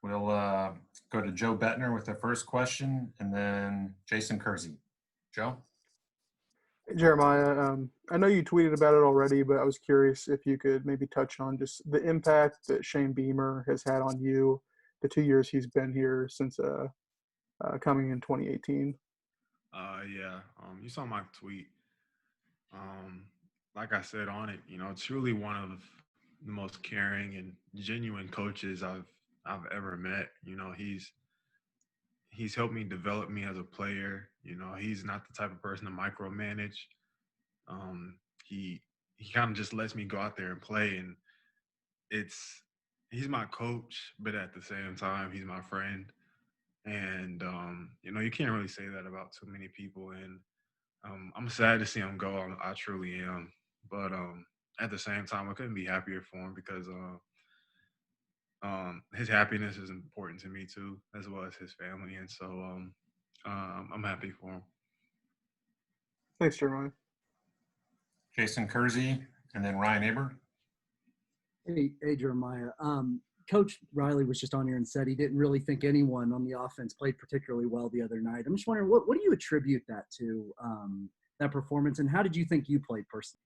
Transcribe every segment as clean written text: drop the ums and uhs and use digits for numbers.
We'll go to Joe Bettner with the first question, and then Jason Kersey. Joe? Jeremiah, I know you tweeted about it already, but I was curious if you could maybe touch on just the impact that Shane Beamer has had on you the 2 years he's been here since coming in 2018. Yeah. You saw my tweet. Like I said on it, truly one of the most caring and genuine coaches I've ever met. He's helped me develop me as a player. He's not the type of person to micromanage. Um, he he kind of just lets me go out there and play, and it's he's my coach, but at the same time, he's my friend. And you can't really say that about too many people. And I'm sad to see him go. I truly am. But at the same time, I couldn't be happier for him because his happiness is important to me too, as well as his family. And so I'm happy for him. Thanks, Jeremiah. Jason Kersey, and then Ryan Aber. Hey, Jeremiah. Coach Riley was just on here and said he didn't really think anyone on the offense played particularly well the other night. I'm just wondering, what do you attribute that to, that performance, and how did you think you played personally?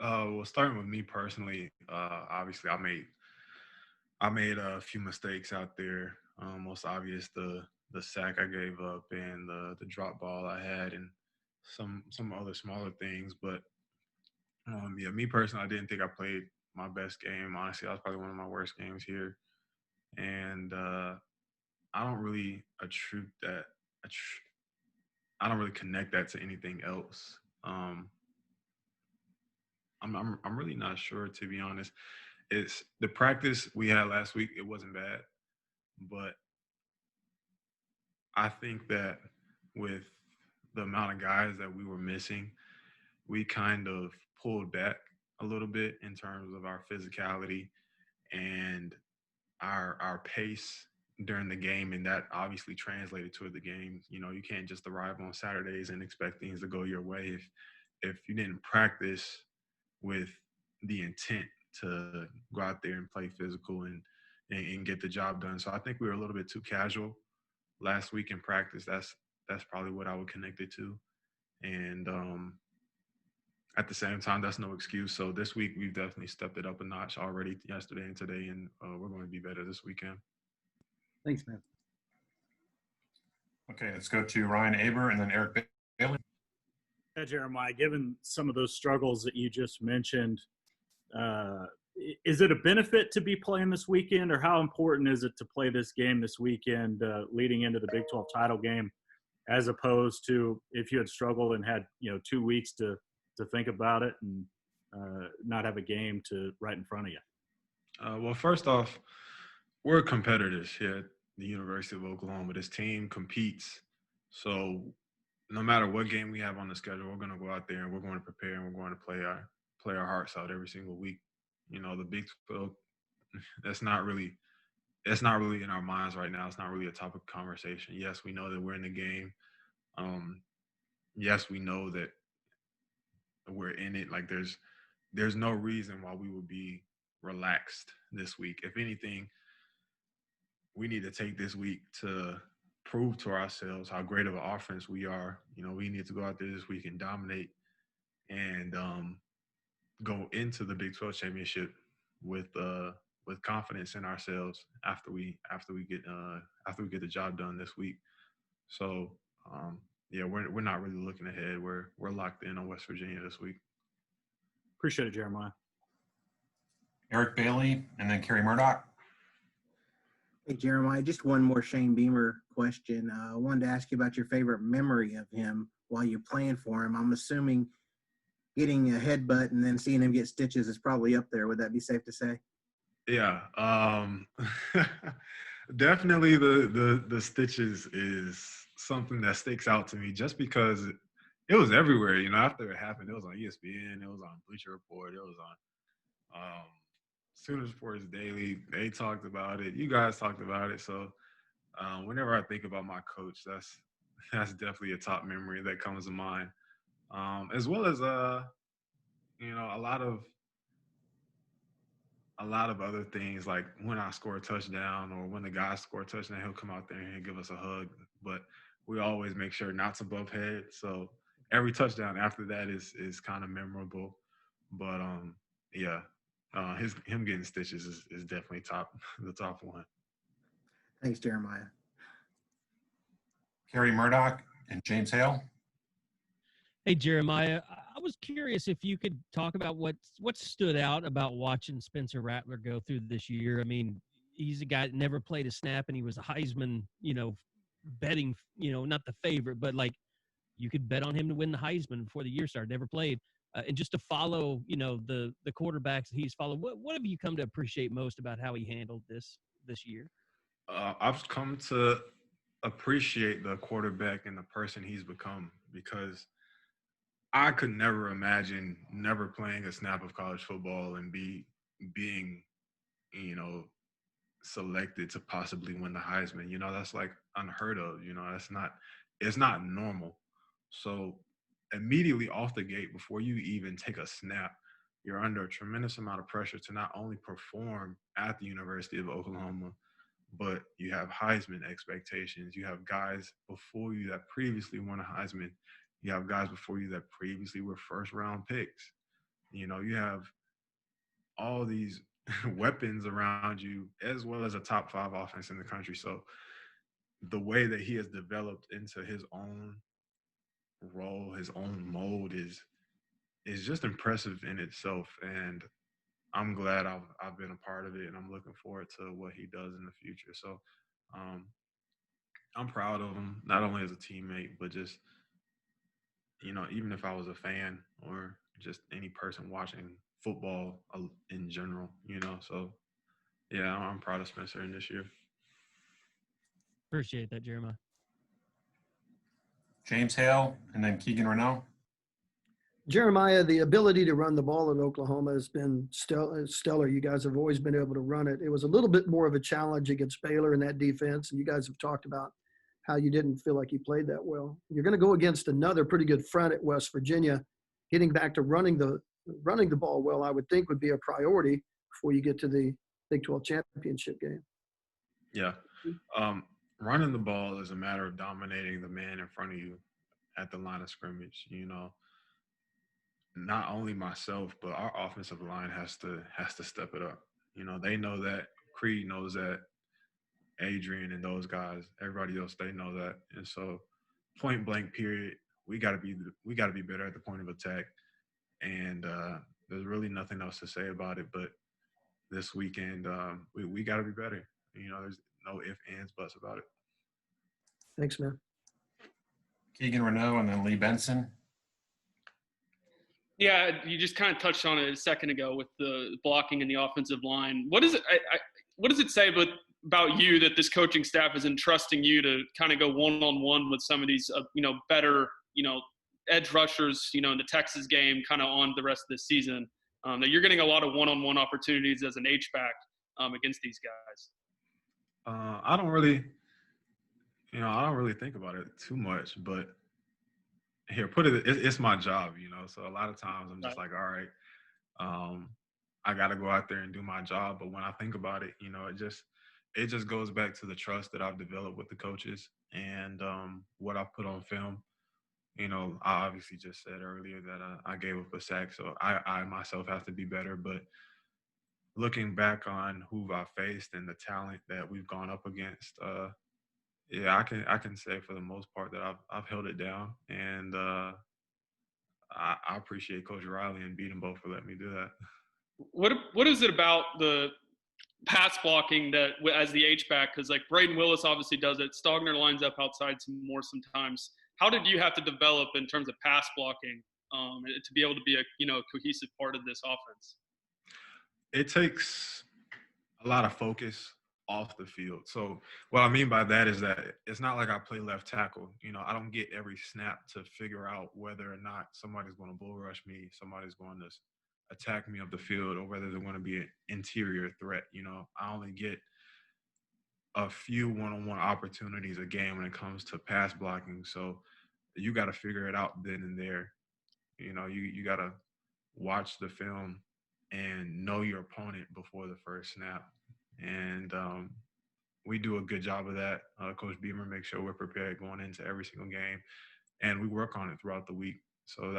Well, starting with me personally, obviously I made a few mistakes out there. Most obvious, the sack I gave up and the drop ball I had, and some other smaller things. But yeah, me personally, I didn't think I played my best game. Honestly, that was probably one of my worst games here. And I don't really attribute that. I don't really connect that to anything else. I'm really not sure, to be honest. It's the practice we had last week. It wasn't bad, but I think that with the amount of guys that we were missing, we kind of pulled back a little bit in terms of our physicality and our pace during the game, and that obviously translated to the game. You can't just arrive on Saturdays and expect things to go your way if you didn't practice with the intent to go out there and play physical and get the job done. So I think we were a little bit too casual last week in practice. That's probably what I would connect it to. And at the same time, that's no excuse. So this week we've definitely stepped it up a notch already, yesterday and today, and we're going to be better this weekend. Thanks, man. Okay, let's go to Ryan Aber and then Eric Bailey. Yeah, Jeremiah, given some of those struggles that you just mentioned, is it a benefit to be playing this weekend, or how important is it to play this game this weekend leading into the Big 12 title game, as opposed to if you had struggled and had 2 weeks to think about it and not have a game right in front of you? Well, first off, we're competitors here at the University of Oklahoma. This team competes. So no matter what game we have on the schedule, we're going to go out there and we're going to prepare and we're going to play our hearts out every single week. The Big 12, that's not really in our minds right now. It's not really a topic of conversation. Yes, we know that we're in the game. Yes, we know that we're in it. Like there's no reason why we would be relaxed this week. If anything, we need to take this week to prove to ourselves how great of an offense we are. We need to go out there this week and dominate and go into the Big 12 championship with confidence in ourselves after we get the job done this week. So yeah, we're not really looking ahead. We're locked in on West Virginia this week. Appreciate it, Jeremiah. Eric Bailey and then Kerry Murdoch. Hey, Jeremiah, just one more Shane Beamer question. I wanted to ask you about your favorite memory of him while you're playing for him. I'm assuming getting a headbutt and then seeing him get stitches is probably up there. Would that be safe to say? Yeah, definitely the stitches is something that sticks out to me just because it was everywhere. After it happened, it was on ESPN, it was on Bleacher Report, it was on Student Sports Daily. They talked about it. You guys talked about it. So whenever I think about my coach, that's definitely a top memory that comes to mind. As well as a a lot of other things, like when I score a touchdown or when the guys score a touchdown, he'll come out there and he'll give us a hug. But we always make sure not to bump heads. So every touchdown after that is kind of memorable. But yeah, him getting stitches is definitely the top one. Thanks, Jeremiah. Kerry Murdoch and James Hale. Hey, Jeremiah, I was curious if you could talk about what stood out about watching Spencer Rattler go through this year. I mean, he's a guy that never played a snap, and he was a Heisman, betting, not the favorite, but like you could bet on him to win the Heisman before the year started. Never played, and just to follow, the quarterbacks that he's followed. What have you come to appreciate most about how he handled this year? I've come to appreciate the quarterback and the person he's become, because I could never imagine never playing a snap of college football and being, selected to possibly win the Heisman. That's like unheard of. It's not normal. So immediately off the gate, before you even take a snap, you're under a tremendous amount of pressure to not only perform at the University of Oklahoma, but you have Heisman expectations. You have guys before you that previously won a Heisman. You have guys before you that previously were first-round picks. You have all these weapons around you, as well as a top 5 offense in the country. So the way that he has developed into his own role, his own mold is just impressive in itself. And I'm glad I've been a part of it, and I'm looking forward to what he does in the future. So I'm proud of him, not only as a teammate, but just, even if I was a fan or just any person watching football in general, So, yeah, I'm proud of Spencer in this year. Appreciate that, Jeremiah. James Hale, and then Keegan Renault. Jeremiah, the ability to run the ball at Oklahoma has been stellar. You guys have always been able to run it. It was a little bit more of a challenge against Baylor in that defense, and you guys have talked about how you didn't feel like you played that well. You're going to go against another pretty good front at West Virginia. Getting back to running the ball well, I would think, would be a priority before you get to the Big 12 championship game. Yeah. Running the ball is a matter of dominating the man in front of you at the line of scrimmage. Not only myself, but our offensive line has to step it up. They know that. Creed knows that. Adrian and those guys, everybody else, they know that. And so, point blank period, we got to be better at the point of attack. And there's really nothing else to say about it. But this weekend, we got to be better. There's no ifs, ands, buts about it. Thanks, man. Keegan Renault, and then Lee Benson. Yeah, you just kind of touched on it a second ago with the blocking in the offensive line. What is it? What does it say about you that this coaching staff is entrusting you to kind of go one-on-one with some of these, better, edge rushers, in the Texas game, kind of on the rest of the season? That you're getting a lot of one-on-one opportunities as an H-back against these guys. I don't really think about it too much, but here, it's my job, So a lot of times I'm just like, all right, I got to go out there and do my job. But when I think about it, it just goes back to the trust that I've developed with the coaches and what I've put on film. I obviously just said earlier that I gave up a sack, so I myself have to be better. But looking back on who I faced and the talent that we've gone up against, yeah, I can say for the most part that I've held it down, and I appreciate Coach Riley and Beat 'em both for letting me do that. What is it about the pass blocking that as the H-back? Because like Braden Willis obviously does it. Stogner lines up outside some more sometimes. How did you have to develop in terms of pass blocking to be able to be a cohesive part of this offense? It takes a lot of focus off the field. So what I mean by that is that it's not like I play left tackle. I don't get every snap to figure out whether or not somebody's going to bull rush me, somebody's going to attack me up the field, or whether they're going to be an interior threat. I only get a few one-on-one opportunities a game when it comes to pass blocking. So you got to figure it out then and there. You got to watch the film and know your opponent before the first snap. And we do a good job of that. Coach Beamer makes sure we're prepared going into every single game, and we work on it throughout the week. So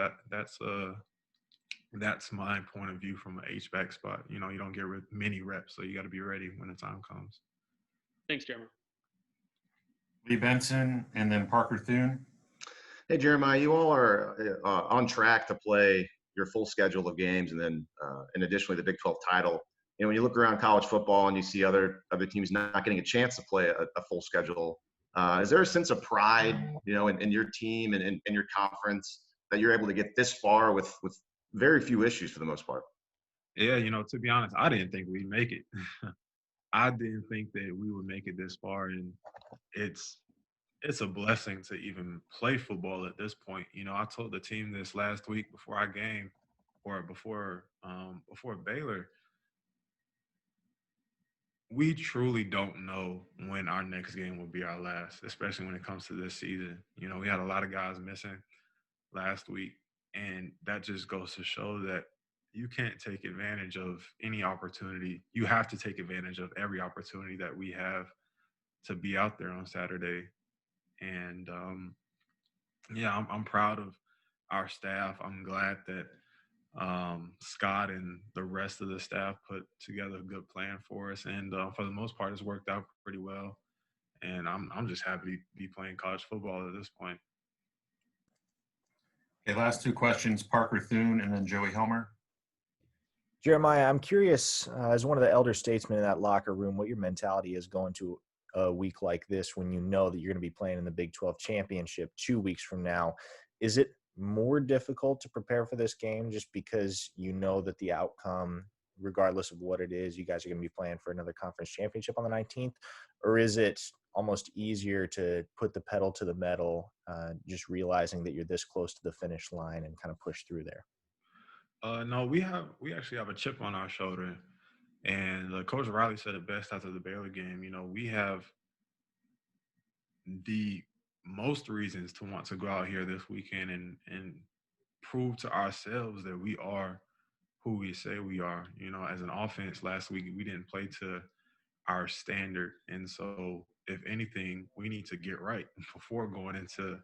that's my point of view from an H-back spot. You don't get many reps, so you got to be ready when the time comes. Thanks, Jeremy. Lee Benson and then Parker Thune. Hey, Jeremiah, you all are on track to play your full schedule of games, and then, and additionally, the Big 12 title. When you look around college football and you see other teams not getting a chance to play a full schedule, is there a sense of pride, in your team and in your conference that you're able to get this far with very few issues for the most part? Yeah, to be honest, I didn't think we'd make it. I didn't think that we would make it this far, and it's a blessing to even play football at this point. I told the team this last week before our game, or before Baylor. We truly don't know when our next game will be our last, especially when it comes to this season. We had a lot of guys missing last week, and that just goes to show that you can't take advantage of any opportunity. You have to take advantage of every opportunity that we have to be out there on Saturday. And yeah, I'm proud of our staff. I'm glad that Scott and the rest of the staff put together a good plan for us, and for the most part, it's worked out pretty well. And I'm just happy to be playing college football at this point. Okay, last two questions, Parker Thune and then Joey Helmer. Jeremiah, I'm curious, as one of the elder statesmen in that locker room, what your mentality is going to a week like this when you know that you're going to be playing in the Big 12 championship 2 weeks from now. Is it more difficult to prepare for this game just because you know that the outcome, regardless of what it is, you guys are going to be playing for another conference championship on the 19th? Or is it almost easier to put the pedal to the metal, just realizing that you're this close to the finish line and kind of push through there? No, we actually have a chip on our shoulder, and Coach Riley said it best after the Baylor game. We have the most reasons to want to go out here this weekend and prove to ourselves that we are who we say we are. As an offense last week, we didn't play to our standard, and so if anything, we need to get right before going into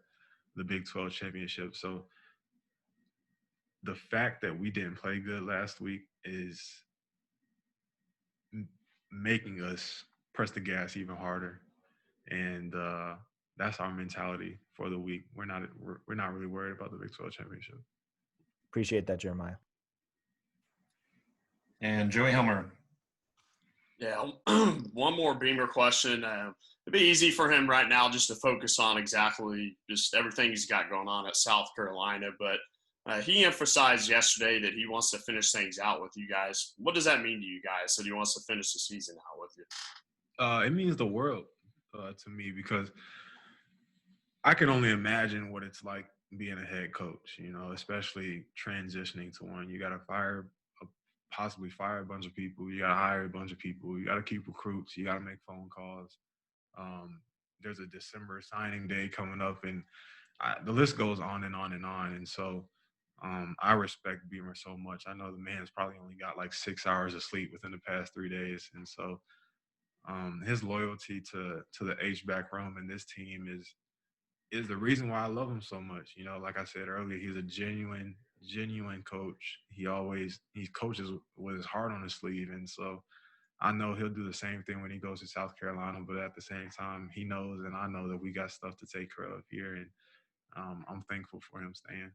the Big 12 championship. So the fact that we didn't play good last week is making us press the gas even harder, and that's our mentality for the week. We're not really worried about the Big 12 championship. Appreciate that, Jeremiah. And Joey Helmer. Yeah, one more Beamer question. It'd be easy for him right now just to focus on exactly just everything he's got going on at South Carolina, but he emphasized yesterday that he wants to finish things out with you guys. What does that mean to you guys, that he wants to finish the season out with you? It means the world to me, because I can only imagine what it's like being a head coach, especially transitioning to one. You got to possibly fire a bunch of people. You got to hire a bunch of people. You got to keep recruits. You got to make phone calls. There's a December signing day coming up, and the list goes on and on and on. And so I respect Beamer so much. I know the man's probably only got like 6 hours of sleep within the past 3 days. And so his loyalty to the H-back room and this team is the reason why I love him so much. Like I said earlier, he's a genuine coach. He coaches with his heart on his sleeve. And so I know he'll do the same thing when he goes to South Carolina, but at the same time, he knows and I know that we got stuff to take care of here. And I'm thankful for him staying.